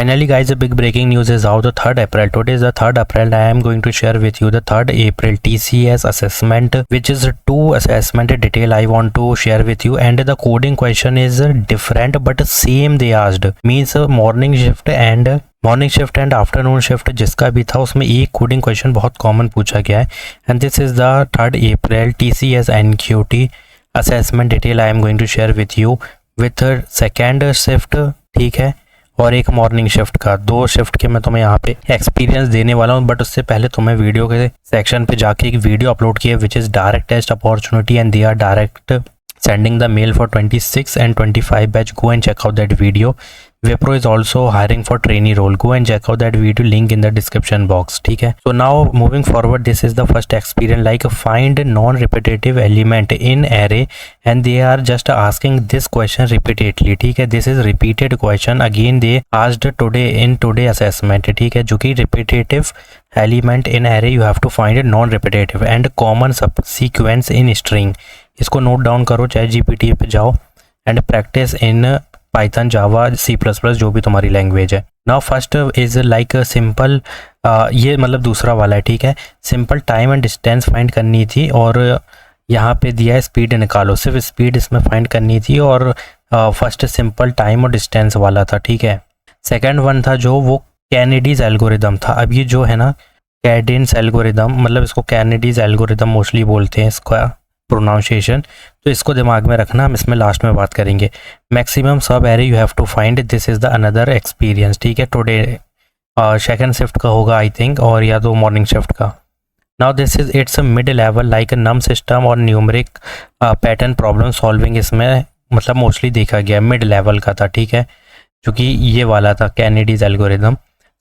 Finally guys, a big breaking news is out. The 3rd April, today is the 3rd April. I am going to share with you the 3rd April TCS assessment, which is 2 assessment detail I want to share with you, and the coding question is different but same they asked, means morning shift and afternoon shift जिसका भी था उसमें एक coding question बहुत common पूछा गया है. And this is the 3rd April TCS NQT assessment detail I am going to share with you with second shift, ठीक है, और एक मॉर्निंग शिफ्ट का. 2 शिफ्ट के मैं तुम्हें यहाँ पे एक्सपीरियंस देने वाला हूँ, बट उससे पहले तुम्हें वीडियो के सेक्शन पे जाके एक वीडियो अपलोड किया which is direct test opportunity and they are direct sending the mail for 26 and 25 batch. Go and check out that video. Wipro is also hiring for trainee role. Go and check out that video, link in the description box. ठीक है. So now moving forward, this is the first experience, like find non-repetitive element in array and they are just asking this question repeatedly. ठीक है. This is repeated question again they asked today in today assessment. ठीक है, जो कि repetitive element in array you have to find a non-repetitive and common subsequence in string. इसको note down करो, चाहे GPT पे जाओ and practice in Python, Java, C++, जो भी तुम्हारी लैंग्वेज है. Now first is like simple, ये मतलब दूसरा वाला है, ठीक है. Simple time and distance find करनी थी और यहाँ पे दिया है स्पीड निकालो, सिर्फ स्पीड इसमें फाइंड करनी थी और फर्स्ट सिंपल टाइम और डिस्टेंस वाला था, ठीक है. सेकेंड वन था जो वो कैनेडीज एल्गोरिदम था. अब ये जो है ना कैडेंस एल्गोरिदम, मतलब इसको कैनेडीज एल्गोरिदम मोस्टली बोलते हैं इसका प्रोनाउंसिएशन, तो इसको दिमाग में रखना, हम इसमें लास्ट में बात करेंगे. मैक्सिमम सब array you have to find, this is the another experience, ठीक है. टुडे सेकंड शिफ्ट का होगा आई थिंक, और या तो मॉर्निंग शिफ्ट का. Now this is it's mid level like num system और न्यूमरिक पैटर्न प्रॉब्लम सॉल्विंग, इसमें मतलब मोस्टली देखा गया मिड लेवल का था, ठीक है, क्योंकि ये वाला था Kennedy's algorithm.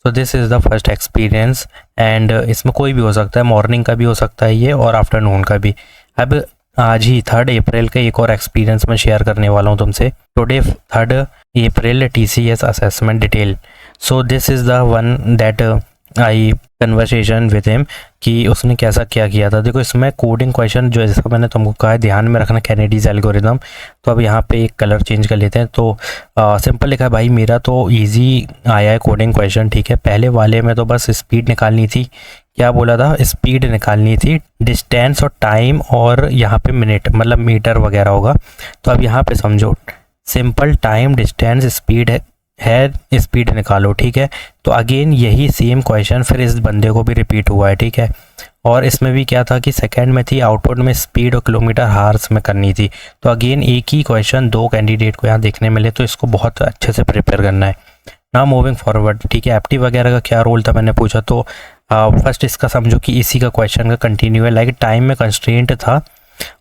So this is the first experience and इसमें कोई भी हो सकता है, मॉर्निंग का भी हो सकता है ये और आफ्टरनून का भी. अब आज ही 3rd अप्रैल का एक और एक्सपीरियंस मैं शेयर करने वाला हूँ तुमसे. Today 3rd April TCS assessment detail. So this is the one that I conversation with him कि उसने कैसा क्या किया था. देखो इसमें कोडिंग क्वेश्चन जो जैसा मैंने तुमको कहा है ध्यान में रखना, कैनेडीज एल्गोरिदम. तो अब यहाँ पे एक कलर चेंज कर लेते हैं. तो सिंपल लिखा है भाई, मेरा तो इजी आया है कोडिंग क्वेश्चन, ठीक है. पहले वाले में तो बस स्पीड निकालनी थी, क्या बोला था, स्पीड निकालनी थी, डिस्टेंस और टाइम और यहाँ पे मिनट मतलब मीटर वगैरह होगा. तो अब यहाँ पे समझो, सिंपल टाइम डिस्टेंस स्पीड है स्पीड निकालो, ठीक है. तो अगेन यही सेम क्वेश्चन फिर इस बंदे को भी रिपीट हुआ है, ठीक है. और इसमें भी क्या था कि सेकंड में थी, आउटपुट में स्पीड और किलोमीटर हार्स में करनी थी. तो अगेन एक ही क्वेश्चन 2 कैंडिडेट को यहाँ देखने मिले, तो इसको बहुत अच्छे से प्रिपेयर करना है. ना मूविंग फॉरवर्ड, ठीक है. एप्टी वगैरह का क्या रोल था मैंने पूछा, तो फर्स्ट इसका समझो कि इसी का क्वेश्चन का कंटिन्यू है. लाइक टाइम में कंस्ट्रेंट था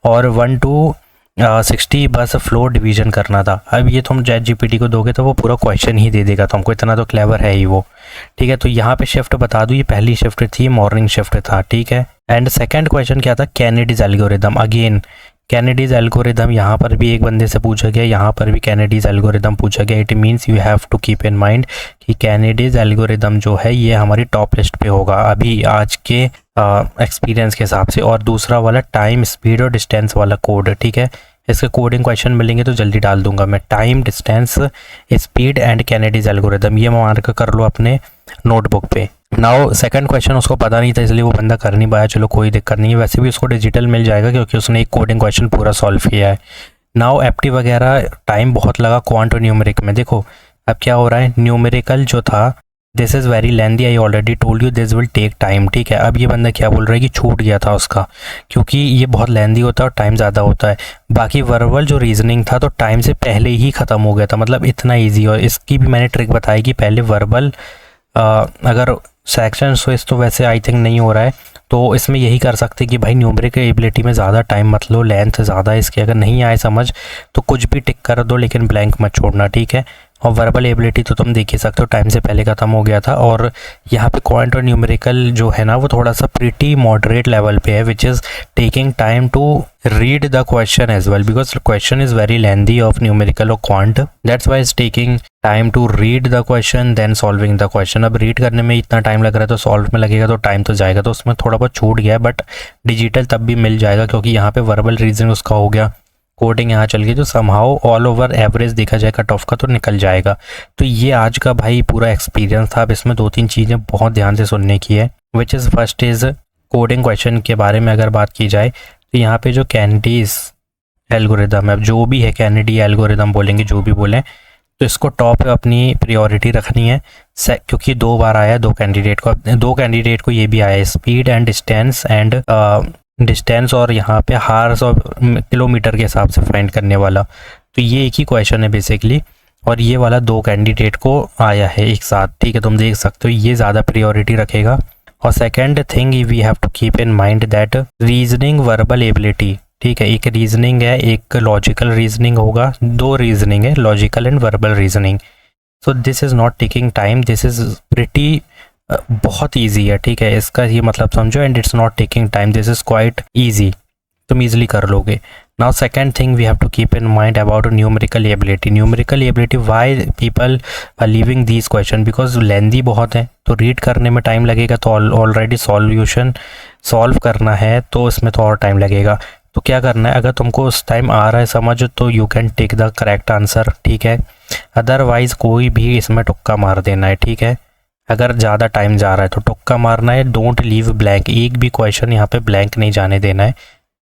और 1 to 60 बस फ्लो डिवीजन करना था. अब ये तुम ChatGPT को दोगे तो वो पूरा क्वेश्चन ही दे देगा तुमको, इतना तो क्लेवर है ही वो, ठीक है. तो यहाँ पे शिफ्ट बता दूँ, ये पहली शिफ्ट थी, मॉर्निंग शिफ्ट था, ठीक है. एंड सेकंड क्वेश्चन क्या था, कैनेडीज एल्गोरिदम. अगेन कैनेडीज एल्गोरिदम यहाँ पर भी एक बंदे से पूछा गया, यहाँ पर भी कैनेडीज एल्गोरिदम पूछा गया. It means you have to keep in mind कि कैनेडीज एल्गोरिदम जो है ये हमारी टॉप लिस्ट पे होगा अभी आज के एक्सपीरियंस के हिसाब से. और दूसरा वाला टाइम स्पीड और डिस्टेंस वाला कोड, ठीक है. इसके कोडिंग क्वेश्चन मिलेंगे तो जल्दी डाल दूंगा मैं. Time distance speed and Kennedy's algorithm, ये मार्क कर लो अपने नोटबुक पे. नाउ सेकंड क्वेश्चन उसको पता नहीं था इसलिए वो बंदा कर नहीं पाया, चलो कोई दिक्कत नहीं है. वैसे भी उसको डिजिटल मिल जाएगा क्योंकि उसने एक कोडिंग क्वेश्चन पूरा सॉल्व किया है. नाउ एप्टी वगैरह टाइम बहुत लगा क्वांट और न्यूमेरिक में. देखो अब क्या हो रहा है, न्यूमेरिकल जो था this is very lengthy, I already told you this will take time, ठीक है. अब ये बंदा क्या बोल रहा है कि छूट गया था उसका, क्योंकि ये बहुत लेंदी होता है और टाइम ज़्यादा होता है. बाकी वर्बल जो रीजनिंग था तो टाइम से पहले ही ख़त्म हो गया था, मतलब इतना ईजी. और इसकी भी मैंने ट्रिक बताई कि पहले वर्बल अगर सेक्शन स्विच तो वैसे आई थिंक नहीं हो रहा है, तो इसमें यही कर सकते कि भाई न्यूमेरिक एबिलिटी में ज़्यादा टाइम मत लो, लेंथ ज़्यादा है इसकी. अगर नहीं आए समझ तो कुछ भी टिक कर दो लेकिन ब्लैंक मत छोड़ना, ठीक है. और वर्बल एबिलिटी तो तुम देख ही सकते हो, टाइम से पहले ख़त्म हो गया था. और यहाँ पे क्वांट और न्यूमेरिकल जो है ना वो थोड़ा सा प्रीटी मॉडरेट लेवल पे है, which is taking time to read the question as well, because question is very lengthy of numerical और quant. That's why is taking time to read the question then solving the question. अब read करने में इतना time लग रहा है तो solve में लगेगा तो टाइम तो जाएगा, तो उसमें थोड़ा बहुत छूट गया है, बट डिजिटल तब भी मिल जाएगा क्योंकि यहाँ पे वर्बल रीजनिंग उसका हो गया. कोडिंग यहाँ चल गई तो समहाउ ऑल ओवर एवरेज देखा जाए कट ऑफ का तो निकल जाएगा। तो ये आज का भाई पूरा एक्सपीरियंस था। अब इसमें 2-3 चीज़ें बहुत ध्यान से सुनने की है, which is first is coding question के बारे में अगर बात की जाए तो यहाँ पे जो कैनेडीज एल्गोरिदम है, जो भी है कैनेडी एल्गोरिदम बोलेंगे जो भी बोलें, तो इसको टॉप पे अपनी प्रायोरिटी रखनी है क्योंकि 2 बार आया है, 2 कैंडिडेट को ये भी आया है, स्पीड एंड डिस्टेंस और यहाँ पे हार्स और किलोमीटर के हिसाब से फाइंड करने वाला। तो ये एक ही क्वेश्चन है बेसिकली, और ये वाला 2 कैंडिडेट को आया है एक साथ, ठीक है। तुम देख सकते हो ये ज़्यादा प्रायोरिटी रखेगा। और second thing we have to keep in mind that reasoning verbal ability, ठीक है। एक रीजनिंग है, एक लॉजिकल रीजनिंग होगा, 2 रीजनिंग है, logical and verbal reasoning. So this is not taking time, this is pretty बहुत ईजी है, ठीक है। इसका ये मतलब समझो, and it's not taking time, this is quite easy, तुम ईजिली कर लोगे। Now second thing we have to keep in mind about numerical ability, why people are leaving these question, because lengthy बहुत है, तो रीड करने में time लगेगा, तो ऑलरेडी सॉल्यूशन सॉल्व करना है तो इसमें तो और टाइम लगेगा। तो क्या करना है, अगर तुमको उस टाइम आ रहा है समझ तो you can take the correct answer, ठीक है। अदरवाइज कोई भी इसमें तुक्का मार देना है, ठीक है। अगर ज़्यादा टाइम जा रहा है तो तुक्का मारना है, डोंट लीव ब्लैंक, एक भी क्वेश्चन यहाँ पे ब्लैंक नहीं जाने देना है,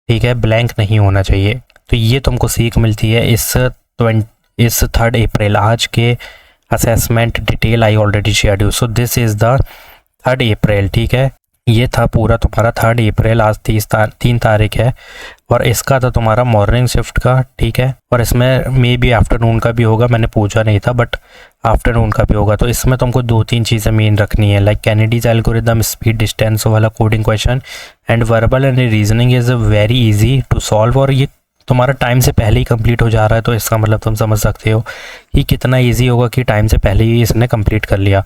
ठीक है, ब्लैंक नहीं होना चाहिए। तो ये तुमको सीख मिलती है इस 3 अप्रैल आज के assessment detail I already shared you. So this is the 3 अप्रैल, ठीक है। ये था पूरा तुम्हारा 3 अप्रैल, आज 3 तारीख है, और इसका था तुम्हारा मॉर्निंग शिफ्ट का, ठीक है। और इसमें मे बी आफ्टरनून का भी होगा, मैंने पूछा नहीं था, बट आफ्टरनून का भी होगा। तो इसमें तुमको 2-3 चीज़ें मेन रखनी है, like Kennedy's algorithm, speed distance वाला coding question, and verbal and reasoning is very easy to solve. और ये तुम्हारा टाइम से पहले ही कंप्लीट हो जा रहा है, तो इसका मतलब तुम समझ सकते हो कि कितना ईजी होगा कि टाइम से पहले ही इसने कंप्लीट कर लिया।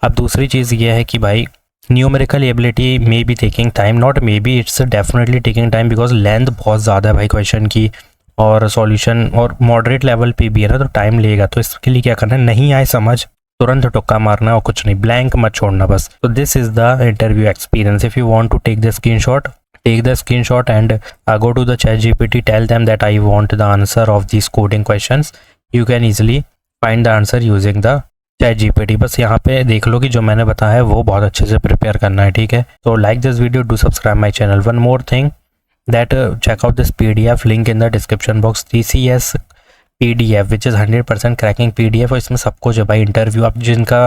अब दूसरी चीज़ ये है कि भाई numerical ability may be taking time, not may be, it's definitely taking time, because length बहुत ज़्यादा है भाई क्वेश्चन की, और सॉल्यूशन और मॉडरेट लेवल पे भी है ना, तो टाइम लगेगा। तो इसके लिए क्या करना है, नहीं आए समझ तुरंत तुक्का मारना और कुछ नहीं, ब्लैंक मत छोड़ना बस। तो this is the interview experience. If you want to take the screenshot, take the screenshot and go to the ChatGPT, tell them that I want the answer of these coding questions. You can easily find the answer using the ChatGPT। बस यहाँ पे देख लो कि जो मैंने बताया है वो बहुत अच्छे से प्रिपेयर करना है, ठीक है। So like this video, do subscribe my channel. One more thing that check out this PDF link in the description box, TCS PDF which is 100% cracking PDF। और इसमें सब कुछ है भाई, इंटरव्यू अब जिनका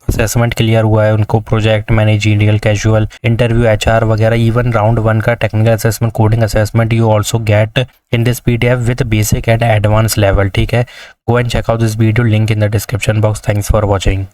असेसमेंट क्लियर हुआ है उनको project managerial, casual interview, HR वगैरह, इवन राउंड 1 का technical assessment, coding assessment, you also get in this PDF with basic and advance level, ठीक है। Go and check out this video, link in the description box. Thanks for watching.